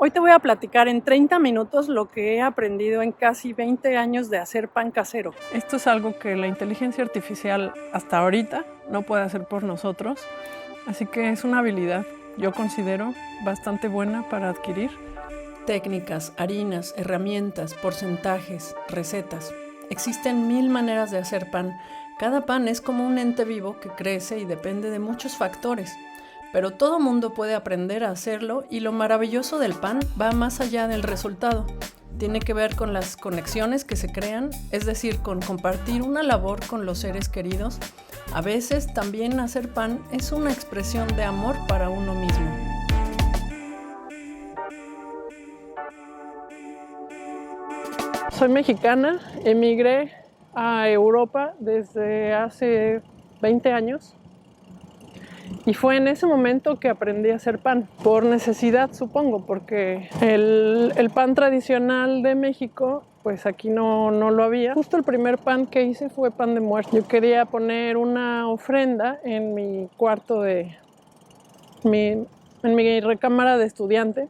Hoy te voy a platicar en 30 minutos lo que he aprendido en casi 20 años de hacer pan casero. Esto es algo que la inteligencia artificial hasta ahorita no puede hacer por nosotros, así que es una habilidad, yo considero, bastante buena para adquirir. Técnicas, harinas, herramientas, porcentajes, recetas. Existen 1000 maneras de hacer pan. Cada pan es como un ente vivo que crece y depende de muchos factores. Pero todo mundo puede aprender a hacerlo y lo maravilloso del pan va más allá del resultado. Tiene que ver con las conexiones que se crean, es decir, con compartir una labor con los seres queridos. A veces también hacer pan es una expresión de amor para uno mismo. Soy mexicana, emigré a Europa desde hace 20 años. Y fue en ese momento que aprendí a hacer pan, por necesidad supongo, porque el pan tradicional de México, pues aquí no lo había. Justo el primer pan que hice fue pan de muerto. Yo quería poner una ofrenda en mi cuarto en mi recámara de estudiante.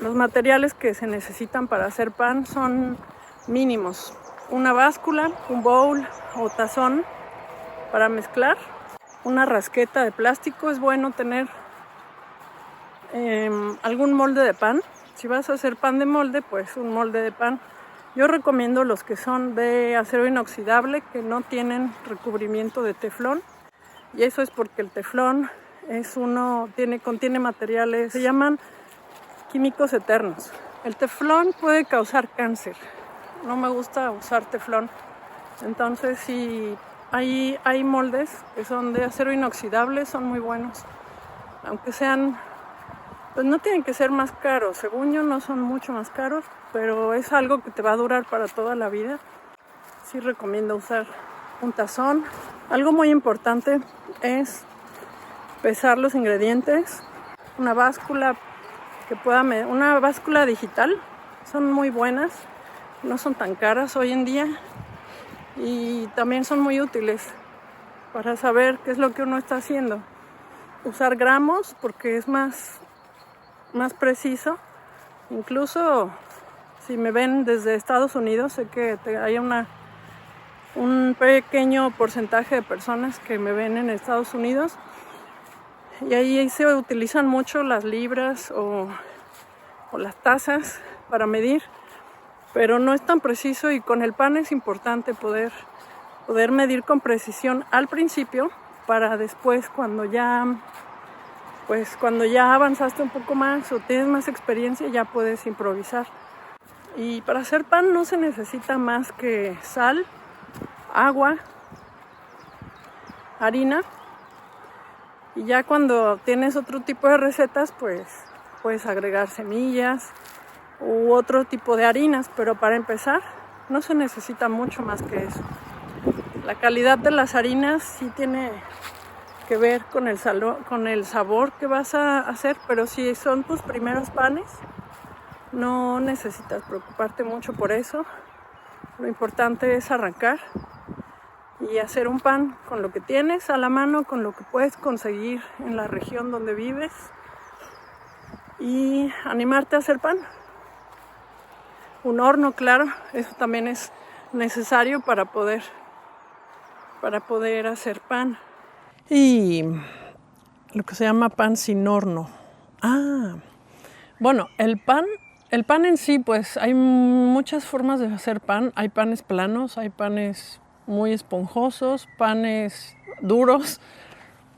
Los materiales que se necesitan para hacer pan son mínimos. Una báscula, un bowl o tazón para mezclar, una rasqueta de plástico. Es bueno tener algún molde de pan. Si vas a hacer pan de molde, pues un molde de pan. Yo recomiendo los que son de acero inoxidable, que no tienen recubrimiento de teflón, y eso es porque el teflón contiene materiales, se llaman químicos eternos. El teflón puede causar cáncer. No me gusta usar teflón. Entonces, si hay moldes que son de acero inoxidable, son muy buenos. Aunque sean, pues no tienen que ser más caros. Según yo, no son mucho más caros, pero es algo que te va a durar para toda la vida. Sí recomiendo usar un tazón. Algo muy importante es pesar los ingredientes. Una báscula una báscula digital. Son muy buenas, no son tan caras hoy en día. Y también son muy útiles para saber qué es lo que uno está haciendo. Usar gramos porque es más preciso. Incluso si me ven desde Estados Unidos, sé que hay un pequeño porcentaje de personas que me ven en Estados Unidos. Y ahí se utilizan mucho las libras o las tazas para medir. Pero no es tan preciso, y con el pan es importante poder medir con precisión al principio, para después cuando ya avanzaste un poco más o tienes más experiencia, ya puedes improvisar. Y para hacer pan no se necesita más que sal, agua, harina, y ya cuando tienes otro tipo de recetas, pues puedes agregar semillas u otro tipo de harinas, pero para empezar no se necesita mucho más que eso. La calidad de las harinas sí tiene que ver con el sabor que vas a hacer, pero si son tus primeros panes, no necesitas preocuparte mucho por eso. Lo importante es arrancar y hacer un pan con lo que tienes a la mano, con lo que puedes conseguir en la región donde vives, y animarte a hacer pan. Un horno, claro, eso también es necesario para poder hacer pan. Y lo que se llama pan sin horno. Bueno, el pan en sí, pues hay muchas formas de hacer pan. Hay panes planos, hay panes muy esponjosos, panes duros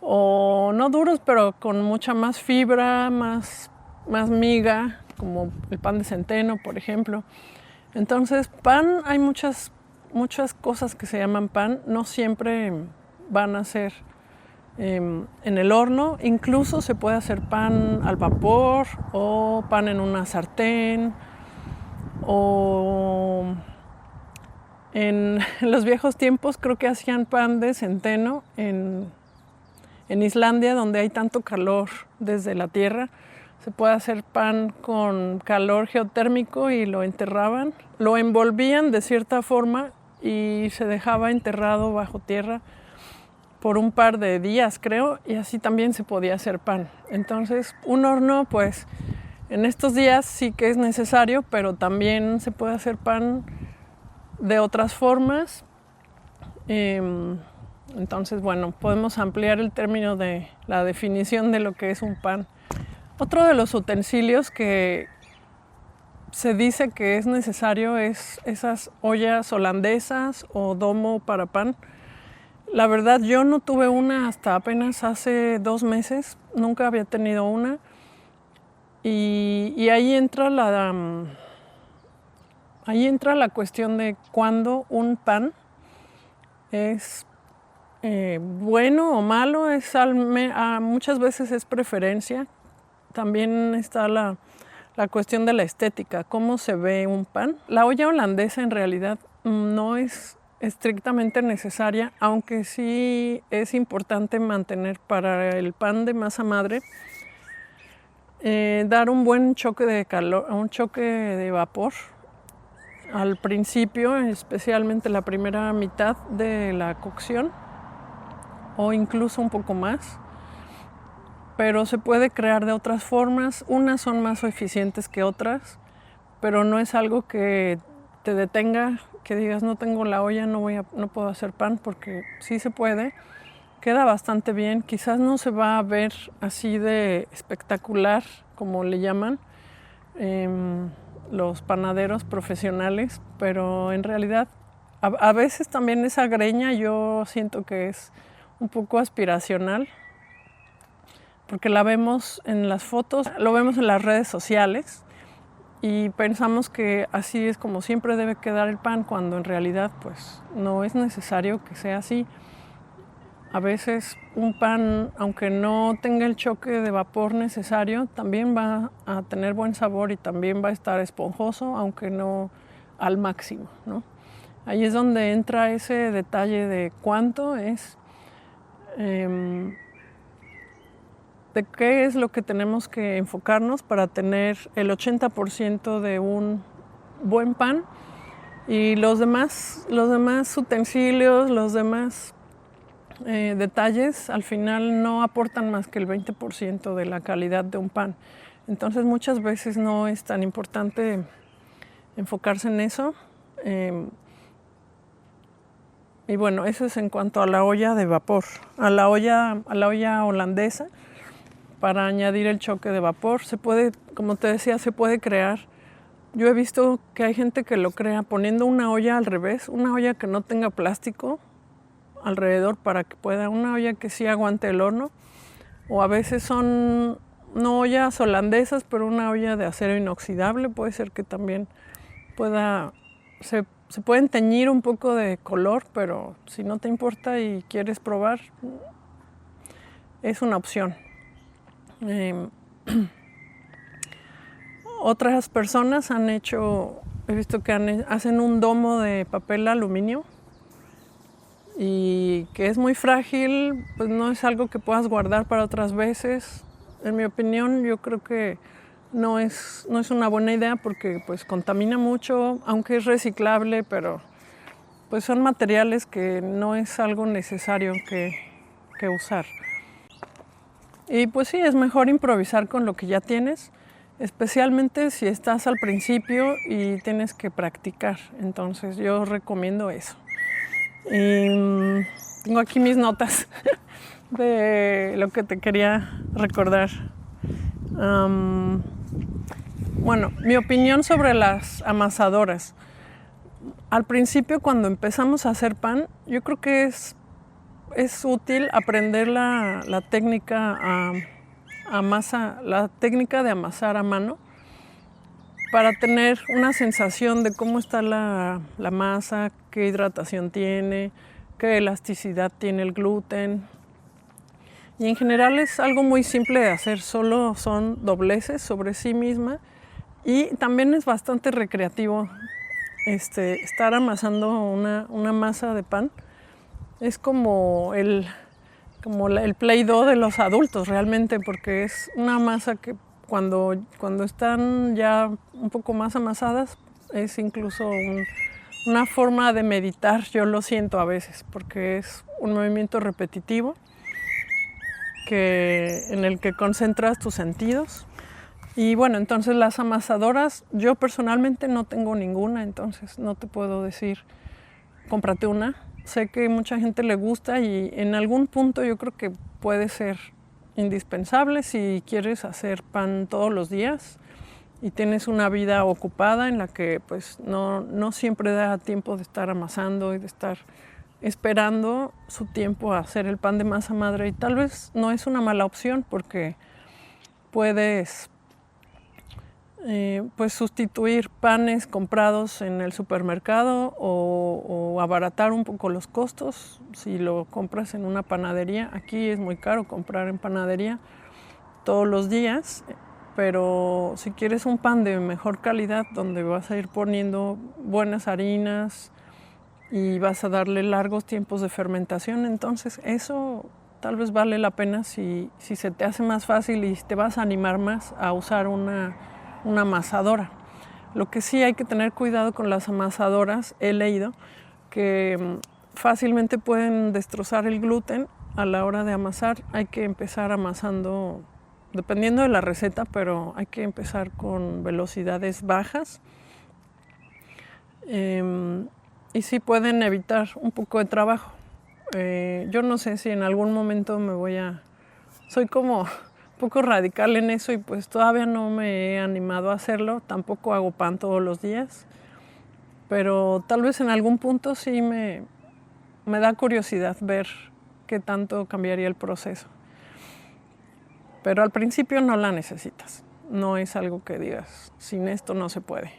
o no duros, pero con mucha más fibra, más miga, como el pan de centeno, por ejemplo. Entonces, pan, hay muchas cosas que se llaman pan. No siempre van a ser en el horno. Incluso se puede hacer pan al vapor o pan en una sartén, o en los viejos tiempos creo que hacían pan de centeno en Islandia, donde hay tanto calor desde la tierra. Se puede hacer pan con calor geotérmico y lo enterraban, lo envolvían de cierta forma y se dejaba enterrado bajo tierra por un par de días, creo, y así también se podía hacer pan. Entonces, un horno, pues, en estos días sí que es necesario, pero también se puede hacer pan de otras formas. Entonces, bueno, podemos ampliar el término de la definición de lo que es un pan. Otro de los utensilios que se dice que es necesario es esas ollas holandesas o domo para pan. La verdad, yo no tuve una hasta apenas hace 2 meses, nunca había tenido una. Y ahí entra la cuestión de cuándo un pan es bueno o malo, muchas veces es preferencia. También está la cuestión de la estética, cómo se ve un pan. La olla holandesa en realidad no es estrictamente necesaria, aunque sí es importante mantener para el pan de masa madre, dar un buen choque de calor, un choque de vapor al principio, especialmente la primera mitad de la cocción o incluso un poco más. Pero se puede crear de otras formas, unas son más eficientes que otras, pero no es algo que te detenga, que digas no tengo la olla, no puedo hacer pan, porque sí se puede, queda bastante bien, quizás no se va a ver así de espectacular como le llaman los panaderos profesionales, pero en realidad a veces también esa greña yo siento que es un poco aspiracional, porque la vemos en las fotos, lo vemos en las redes sociales y pensamos que así es como siempre debe quedar el pan, cuando en realidad pues no es necesario que sea así. A veces un pan, aunque no tenga el choque de vapor necesario, también va a tener buen sabor y también va a estar esponjoso, aunque no al máximo, ¿no? Ahí es donde entra ese detalle de cuánto es, de qué es lo que tenemos que enfocarnos para tener el 80% de un buen pan, y los demás utensilios, los demás detalles al final no aportan más que el 20% de la calidad de un pan. Entonces muchas veces no es tan importante enfocarse en eso. Y bueno, eso es en cuanto a la olla de vapor, a la olla holandesa. Para añadir el choque de vapor, se puede, como te decía, se puede crear. Yo he visto que hay gente que lo crea poniendo una olla al revés, una olla que no tenga plástico alrededor, para que pueda, una olla que sí aguante el horno. O a veces son no ollas holandesas, pero una olla de acero inoxidable, puede ser que también se pueden teñir un poco de color, pero si no te importa y quieres probar, es una opción. Otras personas he visto que hacen un domo de papel aluminio y que es muy frágil, pues no es algo que puedas guardar para otras veces. En mi opinión, yo creo que no es una buena idea, porque pues contamina mucho, aunque es reciclable, pero pues son materiales que no es algo necesario que usar. Y pues sí, es mejor improvisar con lo que ya tienes, especialmente si estás al principio y tienes que practicar. Entonces yo recomiendo eso. Tengo aquí mis notas de lo que te quería recordar. Bueno, mi opinión sobre las amasadoras. Al principio, cuando empezamos a hacer pan, yo creo que es útil aprender la técnica la técnica de amasar a mano, para tener una sensación de cómo está la masa, qué hidratación tiene, qué elasticidad tiene el gluten. Y en general es algo muy simple de hacer, solo son dobleces sobre sí misma, y también es bastante recreativo estar amasando una masa de pan. Es como el Play-Doh de los adultos realmente, porque es una masa que cuando están ya un poco más amasadas es incluso una forma de meditar. Yo lo siento a veces, porque es un movimiento repetitivo en el que concentras tus sentidos. Y bueno, entonces las amasadoras, yo personalmente no tengo ninguna, entonces no te puedo decir, cómprate una. Sé que mucha gente le gusta y en algún punto yo creo que puede ser indispensable si quieres hacer pan todos los días y tienes una vida ocupada en la que pues no siempre da tiempo de estar amasando y de estar esperando su tiempo a hacer el pan de masa madre. Y tal vez no es una mala opción porque puedes pues sustituir panes comprados en el supermercado o abaratar un poco los costos si lo compras en una panadería. Aquí es muy caro comprar en panadería todos los días, pero si quieres un pan de mejor calidad donde vas a ir poniendo buenas harinas y vas a darle largos tiempos de fermentación, entonces eso tal vez vale la pena si se te hace más fácil y te vas a animar más a usar una amasadora. Lo que sí hay que tener cuidado con las amasadoras, he leído que fácilmente pueden destrozar el gluten a la hora de amasar. Hay que empezar amasando, dependiendo de la receta, pero hay que empezar con velocidades bajas. Y sí pueden evitar un poco de trabajo. Yo no sé si en algún momento soy como un poco radical en eso y pues todavía no me he animado a hacerlo. Tampoco hago pan todos los días, pero tal vez en algún punto sí me da curiosidad ver qué tanto cambiaría el proceso. Pero al principio no la necesitas. No es algo que digas, sin esto no se puede.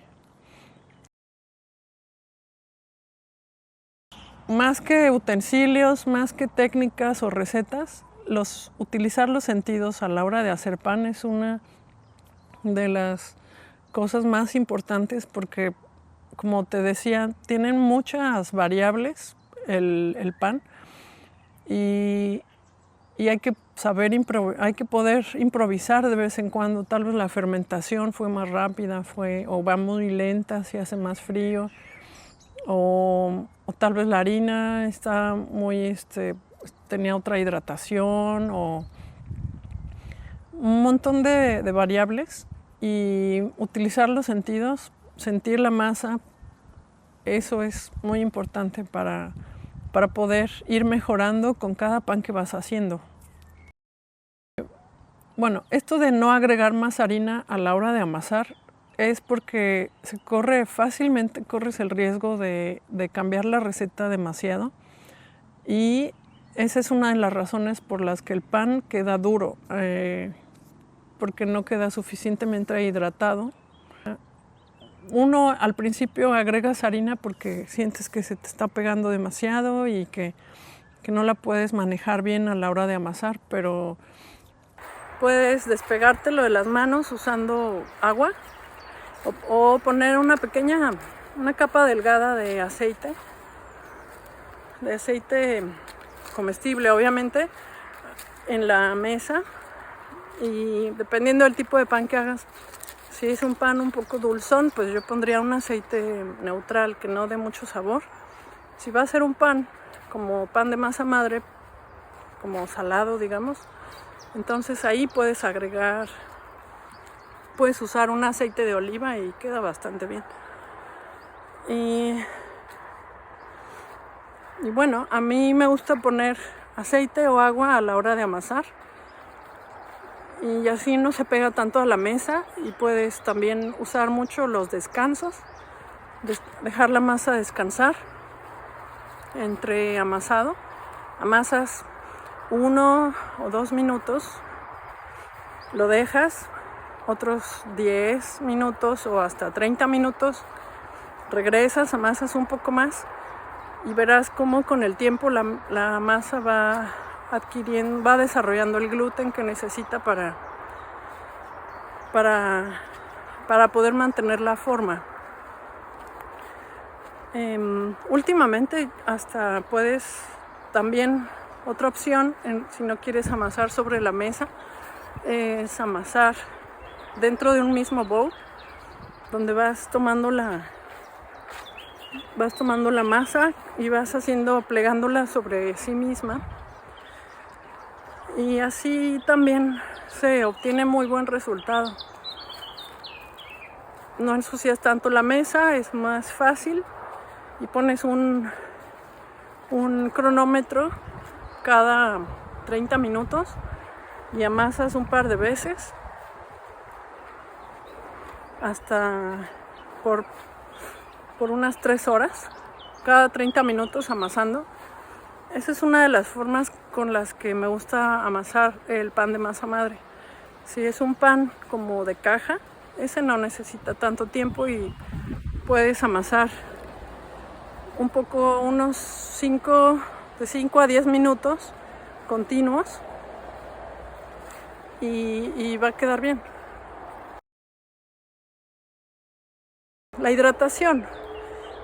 Más que utensilios, más que técnicas o recetas, utilizar los sentidos a la hora de hacer pan es una de las cosas más importantes porque, como te decía, tienen muchas variables el pan y hay que hay que poder improvisar de vez en cuando. Tal vez la fermentación fue más rápida o va muy lenta si hace más frío. O tal vez la harina está tenía otra hidratación o un montón de variables, y utilizar los sentidos, sentir la masa, eso es muy importante para poder ir mejorando con cada pan que vas haciendo. Bueno, esto de no agregar más harina a la hora de amasar es porque fácilmente corres el riesgo de cambiar la receta demasiado, y esa es una de las razones por las que el pan queda duro, porque no queda suficientemente hidratado. Uno al principio agregas harina porque sientes que se te está pegando demasiado y que no la puedes manejar bien a la hora de amasar, pero puedes despegártelo de las manos usando agua o poner una capa delgada de aceite comestible, obviamente, en la mesa. Y dependiendo del tipo de pan que hagas, si es un pan un poco dulzón, pues yo pondría un aceite neutral que no dé mucho sabor. Si va a ser un pan como pan de masa madre, como salado, digamos, entonces ahí puedes usar un aceite de oliva y queda bastante bien. Y bueno, a mí me gusta poner aceite o agua a la hora de amasar, y así no se pega tanto a la mesa, y puedes también usar mucho los descansos, dejar la masa descansar entre amasado. Amasas 1 o 2 minutos, lo dejas otros 10 minutos o hasta 30 minutos, regresas, amasas un poco más y verás cómo con el tiempo la masa va desarrollando el gluten que necesita para poder mantener la forma. Últimamente hasta puedes también, otra opción, si no quieres amasar sobre la mesa, es amasar dentro de un mismo bowl, donde vas tomando vas tomando la masa y vas plegándola sobre sí misma. Y así también se obtiene muy buen resultado. No ensucias tanto la mesa, es más fácil, y pones un cronómetro cada 30 minutos y amasas un par de veces hasta por unas 3 horas, cada 30 minutos amasando. Esa es una de las formas con las que me gusta amasar el pan de masa madre. Si es un pan como de caja, ese no necesita tanto tiempo y puedes amasar un poco, de 5 a 10 minutos continuos y va a quedar bien. La hidratación.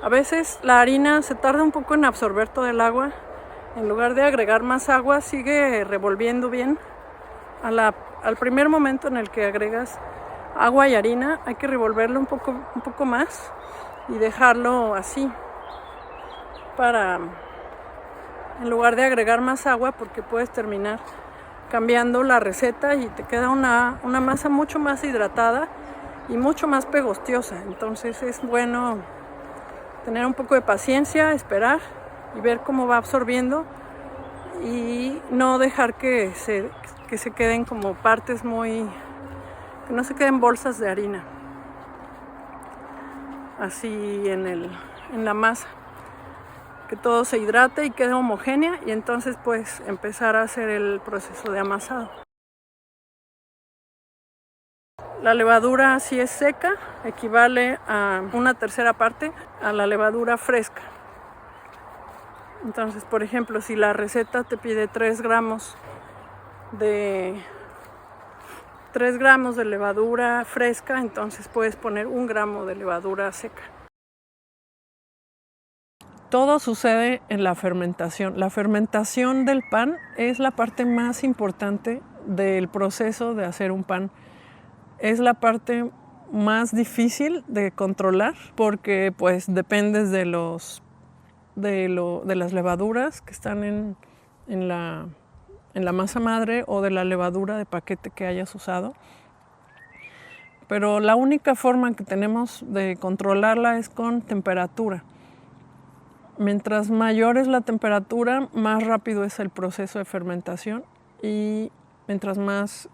A veces la harina se tarda un poco en absorber todo el agua. En lugar de agregar más agua, sigue revolviendo bien. Al primer momento en el que agregas agua y harina, hay que revolverlo un poco más y dejarlo así, en lugar de agregar más agua, porque puedes terminar cambiando la receta y te queda una masa mucho más hidratada y mucho más pegostiosa. Entonces es bueno tener un poco de paciencia, esperar y ver cómo va absorbiendo y no dejar que se queden como partes que no se queden bolsas de harina así en la masa, que todo se hidrate y quede homogénea, y entonces pues empezar a hacer el proceso de amasado. La levadura, si es seca, equivale a 1/3 parte a la levadura fresca. Entonces, por ejemplo, si la receta te pide 3 gramos de levadura fresca, entonces puedes poner 1 gramo de levadura seca. Todo sucede en la fermentación. La fermentación del pan es la parte más importante del proceso de hacer un pan. Es la parte más difícil de controlar porque pues dependes de las levaduras que están en la masa madre o de la levadura de paquete que hayas usado. Pero la única forma que tenemos de controlarla es con temperatura. Mientras mayor es la temperatura, más rápido es el proceso de fermentación, y mientras más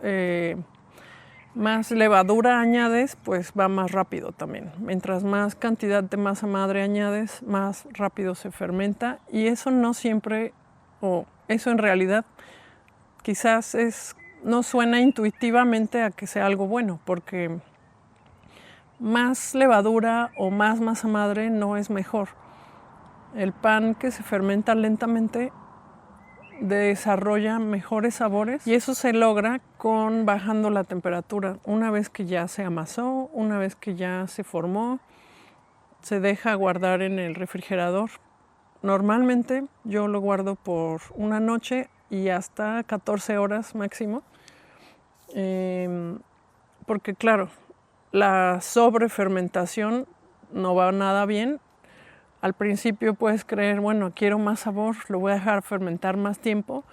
levadura añades, pues va más rápido también. Mientras más cantidad de masa madre añades, más rápido se fermenta, y eso no siempre, o eso en realidad quizás no suena intuitivamente a que sea algo bueno, porque más levadura o más masa madre no es mejor. El pan que se fermenta lentamente desarrolla mejores sabores, y eso se logra con bajando la temperatura. Una vez que ya se amasó, una vez que ya se formó, se deja guardar en el refrigerador. Normalmente yo lo guardo por una noche y hasta 14 horas máximo, porque claro, la sobrefermentación no va nada bien. Al principio puedes creer, bueno, quiero más sabor, lo voy a dejar fermentar más tiempo,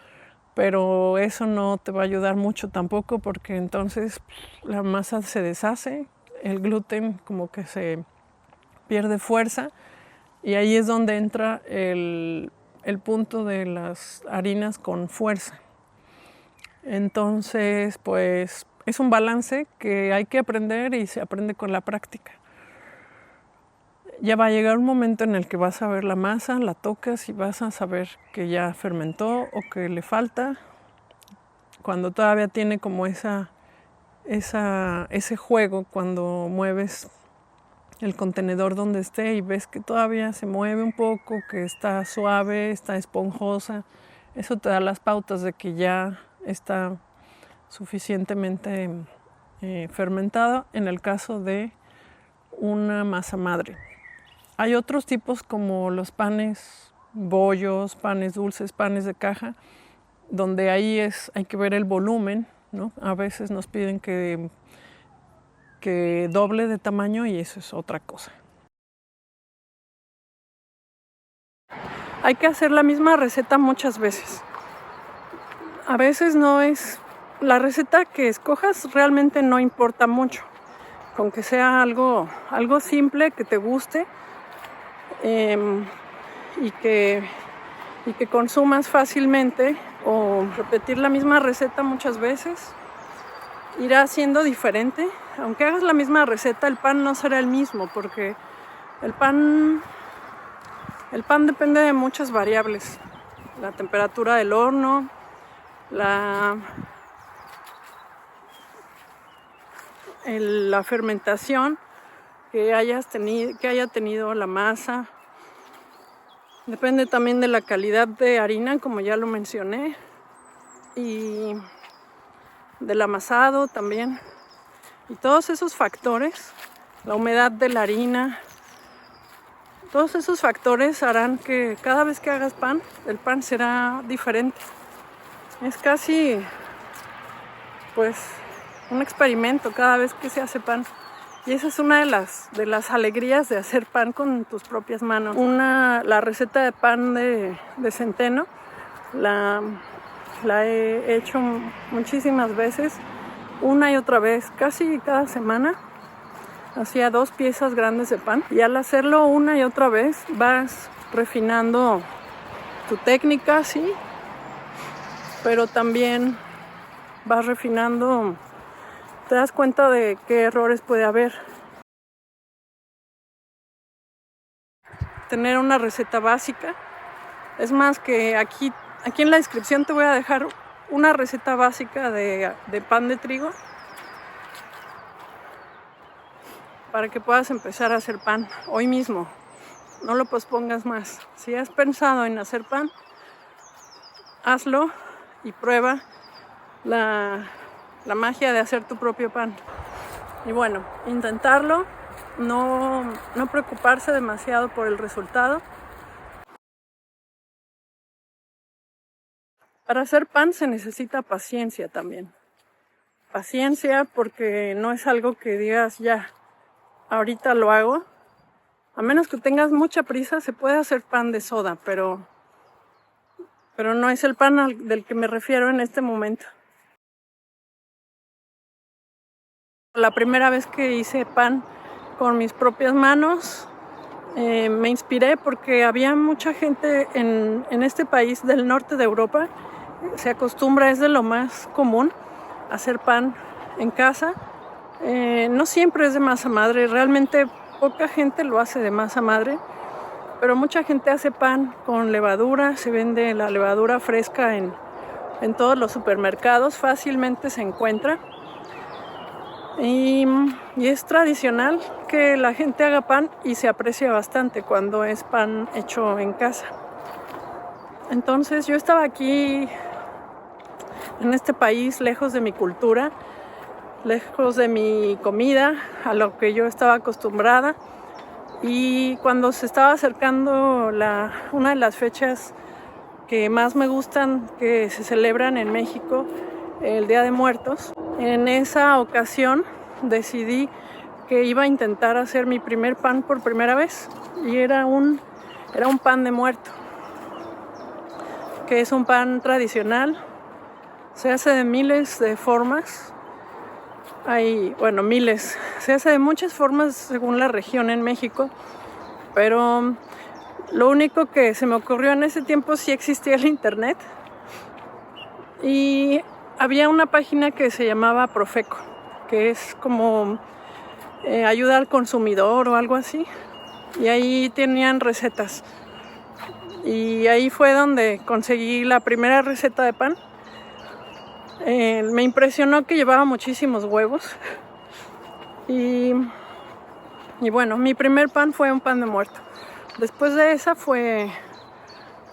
pero eso no te va a ayudar mucho tampoco, porque entonces la masa se deshace, el gluten como que se pierde fuerza, y ahí es donde entra el punto de las harinas con fuerza. Entonces, pues es un balance que hay que aprender, y se aprende con la práctica. Ya va a llegar un momento en el que vas a ver la masa, la tocas y vas a saber que ya fermentó o que le falta. Cuando todavía tiene como ese juego, cuando mueves el contenedor donde esté y ves que todavía se mueve un poco, que está suave, está esponjosa, eso te da las pautas de que ya está suficientemente fermentado en el caso de una masa madre. Hay otros tipos como los panes bollos, panes dulces, panes de caja, donde ahí hay que ver el volumen, ¿no? A veces nos piden que doble de tamaño, y eso es otra cosa. hay que hacer la misma receta muchas veces. A veces no es... La receta que escojas realmente no importa mucho. Con que sea algo simple, que te guste y que consumas fácilmente, o repetir la misma receta muchas veces irá siendo diferente. Aunque hagas la misma receta, el pan no será el mismo, porque el pan depende de muchas variables. La temperatura del horno, la fermentación que haya tenido la masa. Depende también de la calidad de harina, como ya lo mencioné, y del amasado también. Y todos esos factores, la humedad de la harina, todos esos factores harán que cada vez que hagas pan, el pan será diferente. Es casi, pues, un experimento cada vez que se hace pan. Y esa es una de las alegrías de hacer pan con tus propias manos. La receta de pan de centeno la he hecho muchísimas veces, una y otra vez, casi cada semana. Hacía 2 piezas grandes de pan, y al hacerlo una y otra vez vas refinando tu técnica, sí, pero también vas refinando, te das cuenta de qué errores puede haber. Tener una receta básica. Es más, que aquí en la descripción te voy a dejar una receta básica de pan de trigo para que puedas empezar a hacer pan hoy mismo. No lo pospongas más. Si has pensado en hacer pan, hazlo y prueba la magia de hacer tu propio pan. Y bueno, intentarlo, no preocuparse demasiado por el resultado. Para hacer pan se necesita paciencia también. Paciencia, porque no es algo que digas ya, ahorita lo hago. A menos que tengas mucha prisa, se puede hacer pan de soda, pero no es el pan del que me refiero en este momento. La primera vez que hice pan con mis propias manos, me inspiré porque había mucha gente en este país del norte de Europa. Se acostumbra, es de lo más común, hacer pan en casa. No siempre es de masa madre, realmente poca gente lo hace de masa madre, pero mucha gente hace pan con levadura. Se vende la levadura fresca en todos los supermercados, fácilmente se encuentra. Y es tradicional que la gente haga pan, y se aprecia bastante cuando es pan hecho en casa. Entonces yo estaba aquí en este país, lejos de mi cultura, lejos de mi comida, a lo que yo estaba acostumbrada. Y cuando se estaba acercando una de las fechas que más me gustan, que se celebran en México, el Día de Muertos, en esa ocasión decidí que iba a intentar hacer mi primer pan por primera vez, y era un pan de muerto, que es un pan tradicional. Se hace de miles de formas. Miles. Se hace de muchas formas según la región en México, pero lo único que se me ocurrió en ese tiempo, sí existía el internet, y había una página que se llamaba Profeco, que es como ayuda al consumidor o algo así, y ahí tenían recetas, y ahí fue donde conseguí la primera receta de pan. Me impresionó que llevaba muchísimos huevos, y bueno, mi primer pan fue un pan de muerto. Después de esa fue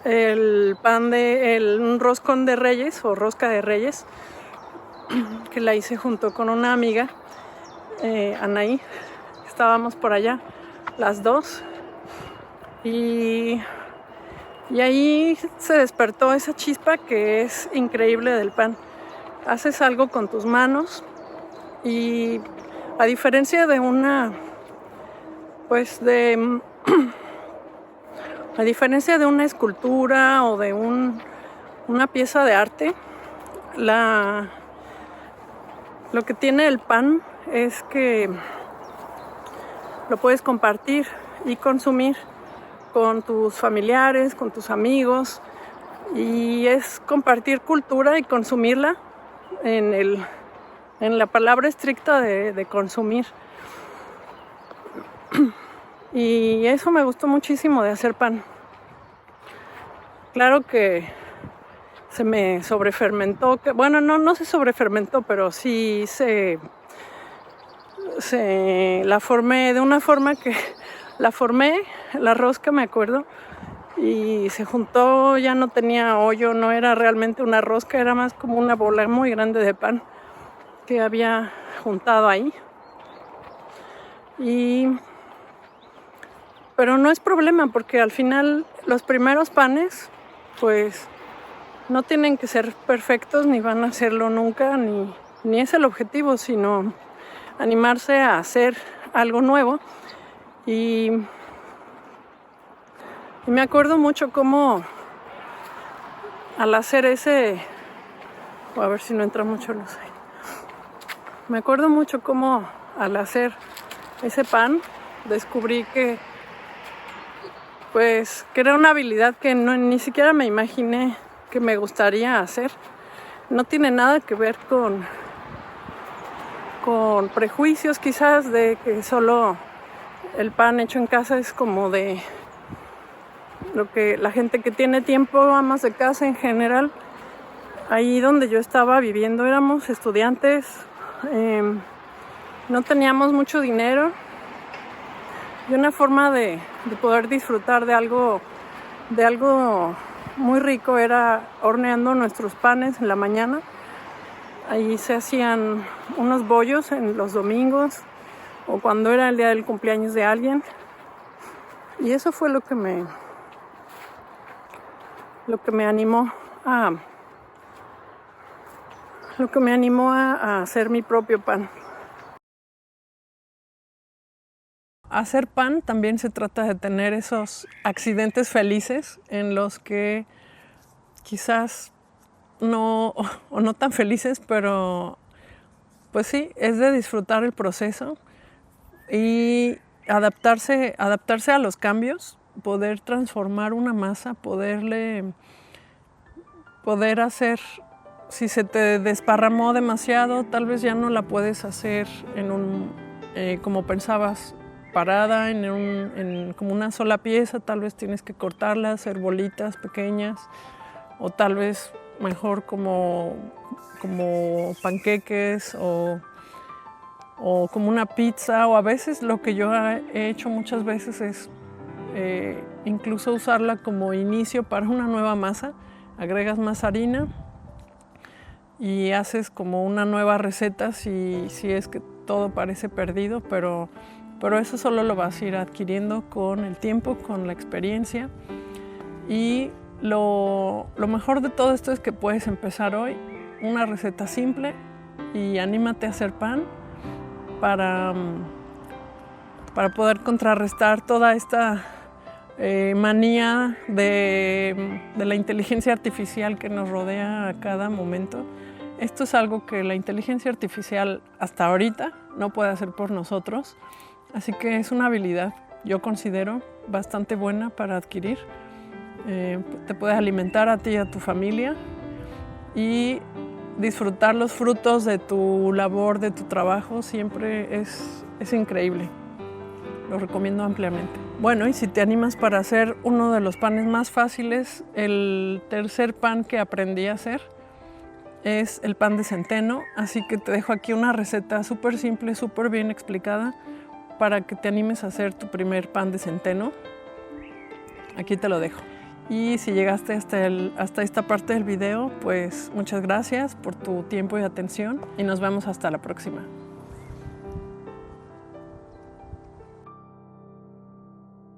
un roscón de Reyes, o rosca de Reyes, que la hice junto con una amiga, Anaí. Estábamos por allá las dos, y ahí se despertó esa chispa que es increíble del pan. Haces algo con tus manos, y a diferencia de A diferencia de una escultura o de una pieza de arte, lo que tiene el pan es que lo puedes compartir y consumir con tus familiares, con tus amigos, y es compartir cultura y consumirla en la palabra estricta de consumir. Y eso me gustó muchísimo de hacer pan. Claro que se me sobrefermentó, bueno, no se sobrefermentó, pero sí la formé de una forma que la formé, la rosca me acuerdo, y se juntó, ya no tenía hoyo, no era realmente una rosca, era más como una bola muy grande de pan que había juntado ahí. Pero no es problema, porque al final los primeros panes pues no tienen que ser perfectos, ni van a serlo nunca, ni es el objetivo, sino animarse a hacer algo nuevo. Y me acuerdo mucho cómo al hacer a ver si no entra mucho luz ahí. Me acuerdo mucho cómo al hacer ese pan descubrí que era una habilidad que ni siquiera me imaginé que me gustaría hacer. No tiene nada que ver con prejuicios quizás de que solo el pan hecho en casa es como de lo que la gente que tiene tiempo, amas de casa en general. Ahí donde yo estaba viviendo éramos estudiantes, no teníamos mucho dinero, y una forma de poder disfrutar de algo muy rico era horneando nuestros panes en la mañana. Ahí se hacían unos bollos en los domingos o cuando era el día del cumpleaños de alguien, y eso fue lo que me animó a hacer mi propio pan. Hacer pan también se trata de tener esos accidentes felices en los que quizás no tan felices, pero pues sí, es de disfrutar el proceso y adaptarse a los cambios, poder transformar una masa, poder hacer, si se te desparramó demasiado, tal vez ya no la puedes hacer como pensabas, parada como una sola pieza, tal vez tienes que cortarla, hacer bolitas pequeñas, o tal vez mejor como panqueques o como una pizza, o a veces lo que yo he hecho muchas veces es incluso usarla como inicio para una nueva masa. Agregas más harina y haces como una nueva receta si es que todo parece perdido, pero eso solo lo vas a ir adquiriendo con el tiempo, con la experiencia. Y lo mejor de todo esto es que puedes empezar hoy una receta simple y anímate a hacer pan para poder contrarrestar toda esta manía de la inteligencia artificial que nos rodea a cada momento. Esto es algo que la inteligencia artificial hasta ahorita no puede hacer por nosotros, así que es una habilidad, yo considero, bastante buena para adquirir. Te puedes alimentar a ti y a tu familia y disfrutar los frutos de tu labor, de tu trabajo, siempre es increíble. Lo recomiendo ampliamente. Bueno, y si te animas para hacer uno de los panes más fáciles, el tercer pan que aprendí a hacer es el pan de centeno, así que te dejo aquí una receta súper simple, súper bien explicada para que te animes a hacer tu primer pan de centeno. Aquí te lo dejo. Y si llegaste hasta esta parte del video, pues muchas gracias por tu tiempo y atención y nos vemos hasta la próxima.